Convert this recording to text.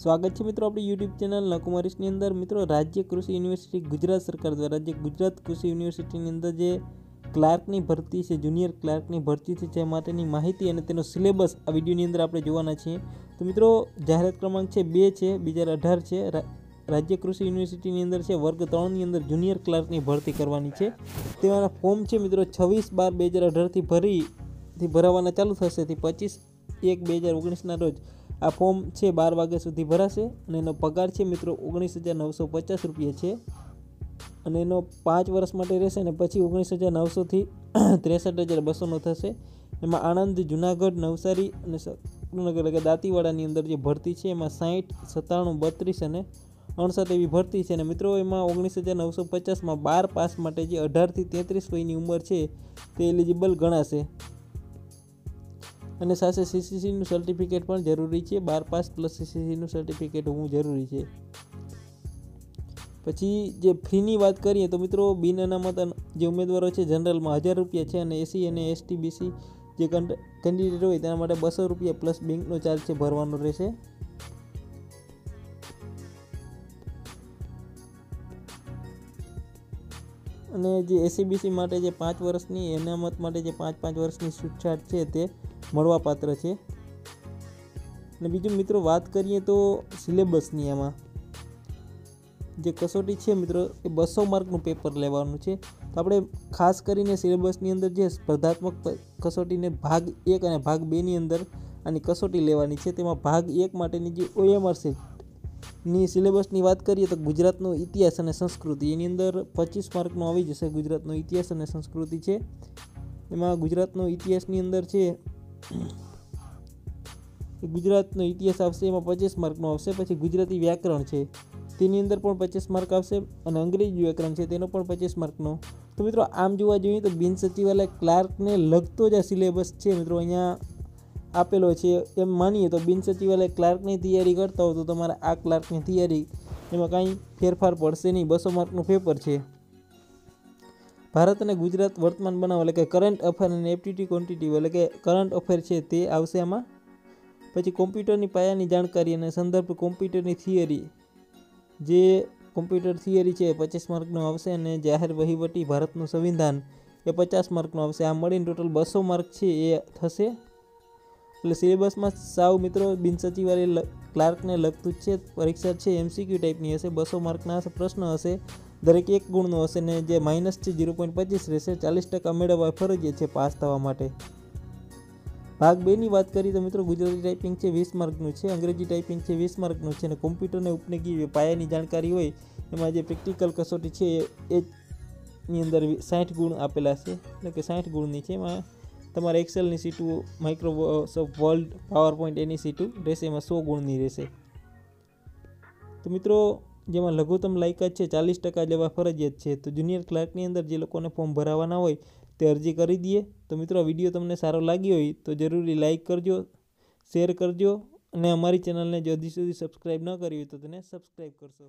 સ્વાગત છે મિત્રો આપણી યુટ્યુબ ચેનલ નકુમારીસની અંદર। મિત્રો રાજ્ય કૃષિ યુનિવર્સિટી ગુજરાત સરકાર દ્વારા જે ગુજરાત કૃષિ યુનિવર્સિટીની અંદર જે ક્લાર્કની ભરતી છે, જુનિયર ક્લાર્કની ભરતી છે, જે માટેની માહિતી અને તેનો સિલેબસ આ વિડીયોની અંદર આપણે જોવાના છીએ। તો મિત્રો જાહેરાત ક્રમાંક છે 2 છે 2018 છે। રાજ્ય કૃષિ યુનિવર્સિટીની અંદર છે વર્ગ 3 ની અંદર જુનિયર ક્લાર્કની ભરતી કરવાની છે। તેના ફોર્મ છે મિત્રો 26/12/2018 થી ભરાવાના ચાલુ થશે થી 25/1/2019 ના રોજ આ ફોર્મ છે 12 વાગ્યા સુધી ભરાશે અને એનો પગાર છે મિત્રો 19,950 રૂપિયા છે અને એનો 5 વર્ષ માટે રહેશે અને પછી 19,900 થી 63,200 નો થશે। એમાં આણંદ, જુનાગઢ, નવસારી અને સુરેન્દ્રનગર એટલે કે દાંતીવાડાની અંદર જે ભરતી છે એમાં 60, 97, 32 અને 59 એવી ભરતી છે અને મિત્રો એમાં 19,950 માં 12 પાસ માટે જે 18 થી 33 વયની ઉંમર છે તે એલિજિબલ ગણાશે અને સાથે સીસીસીનું સર્ટિફિકેટ પણ જરૂરી છે। 12 પાસ પ્લસ સીસીસીનું સર્ટિફિકેટ હોવું જરૂરી છે। પછી જે ફીની વાત કરીએ તો મિત્રો બિન અનામત જે ઉમેદવારો છે જનરલમાં 1000 રૂપિયા છે અને એસસી અને એસટી બીસી જે કેન્ડિડેટ હોય તેના માટે 200 રૂપિયા પ્લસ બેંકનો ચાર્જ છે ભરવાનો રહેશે। અને જે એસસીબીસી માટે જે 5 વર્ષની અનામત માટે જે 5 વર્ષની છૂટછાટ છે તે મળવાપાત્ર છે। અને બીજું મિત્રો વાત કરીએ તો સિલેબસની આમાં જે કસોટી છે મિત્રો એ 200 માર્કનું પેપર લેવાનું છે। તો આપણે ખાસ કરીને સિલેબસની અંદર જે સ્પર્ધાત્મક કસોટીને ભાગ 1 અને ભાગ 2 ની અંદર આની કસોટી લેવાની છે। તેમાં ભાગ 1 માટેની જે OMR છે ની સિલેબસની વાત કરીએ તો ગુજરાતનો ઇતિહાસ અને સંસ્કૃતિ એની અંદર 25 માર્કનો આવી જશે। ગુજરાતનો ઇતિહાસ અને સંસ્કૃતિ છે એમાં ગુજરાતનો ઇતિહાસની અંદર છે ગુજરાતનો ઇતિહાસ આવશે એમાં 25 માર્કનો આવશે। પછી ગુજરાતી વ્યાકરણ છે તેની અંદર પણ 25 માર્ક આવશે અને અંગ્રેજી વ્યાકરણ છે તેનો પણ 25 માર્કનો। તો મિત્રો આમ જોવા જોઈએ તો બિન સચિવાલય ક્લાર્કને લગતો જ આ સિલેબસ છે મિત્રો અહીંયા આપેલો છે। એમ માનીએ તો બિન સચિવાલય ક્લાર્કની તૈયારી કરતા હો તો તમારે આ ક્લાર્કની તૈયારી એમાં કાંઈ ફેરફાર પડશે નહીં। 200 માર્કનું પેપર છે। ભારત અને ગુજરાત વર્તમાન બનાવ એટલે કે કરંટ અફેર અને એપ્ટિટ્યૂડ ક્વોન્ટિટી એટલે કે કરંટ અફેર છે તે આવશે આમાં। પછી કોમ્પ્યુટરની પાયાની જાણકારી અને સંદર્ભ કોમ્પ્યુટરની થિયરી જે કોમ્પ્યુટર થિયરી છે 25 માર્કનો આવશે અને જાહેર વહીવટી ભારતનું સંવિધાન એ 50 માર્કનો આવશે। આ મળીને ટોટલ 200 માર્ક છે એ થશે। એટલે સિલેબસમાં સાવ મિત્રો બિન સચિવાલય ક્લાર્કને લગતું જ છે। પરીક્ષા છે MCQ ટાઈપની હશે, 200 માર્કના પ્રશ્ન હશે, દરેક 1 ગુણનો હશે ને જે માઇનસ છે 0.25 રહેશે। 40% મેળવવા ફરજિયાત છે પાસ થવા માટે। ભાગ 2 ની વાત કરીએ તો મિત્રો ગુજરાતી ટાઈપિંગ છે 20 માર્કનું છે, અંગ્રેજી ટાઈપિંગ છે 20 માર્કનું છે અને કોમ્પ્યુટરને ઉપનગી પાયાની જાણકારી હોય એમાં જે પ્રેક્ટિકલ કસોટી છે એની અંદર 60 ગુણ આપેલા છે એટલે કે 60 ગુણની છે। એમાં તમારે એક્સેલની સીટું, માઇક્રોસોફ્ટ વર્ડ, પાવરપોઈન્ટ એની સીટું રહેશે, એમાં 100 ગુણની રહેશે। તો મિત્રો જેમાં લઘુત્તમ લાયકાત છે 40% લેવા ફરજિયાત છે। તો જુનિયર ક્લાર્કની અંદર જે લોકોને ફોર્મ ભરાવાના હોય તે અરજી કરી દઈએ। તો મિત્રો આ વિડીયો તમને સારો લાગ્યો હોય તો જરૂરી લાઇક કરજો, શેર કરજો અને અમારી ચેનલને જો હજી સુધી સબસ્ક્રાઈબ ન કરી હોય તો તેને સબસ્ક્રાઈબ કરશો।